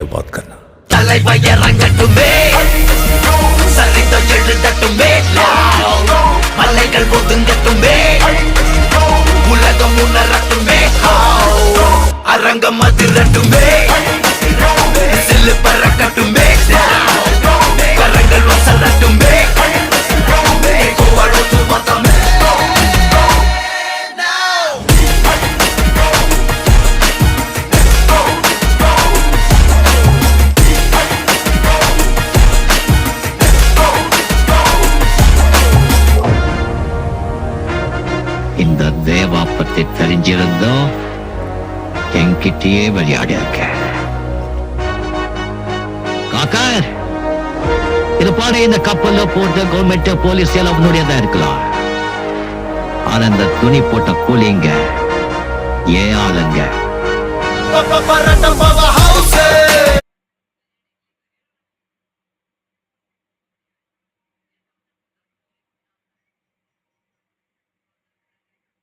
बात करना. தலைவயரங்கட்டுமே சரிதம் எழுதட்டுமே மலைகள் ஒதுங்கட்டுமே உலகம் உணரட்டுமே அரங்கம் அதிரட்டுமே சில்லு பறக்கட்டுமே கரங்கள் வசரட்டுமே கோவலோத்து மதமே இந்த தேவா பத்தி தெரிஞ்சிருந்தோம் என்கிட்டயே விளையாடி இருக்க காக்கா இது பாரு இந்த கப்பல்ல போட்ட கவர்மெண்ட் போலீஸ் எல்லாம் உன்னுடையதா இருக்கலாம் ஆனா இந்த துணி போட்ட கூலிங்க ஏன் ஆளுங்க பரட்ட பவ ஹவுஸ்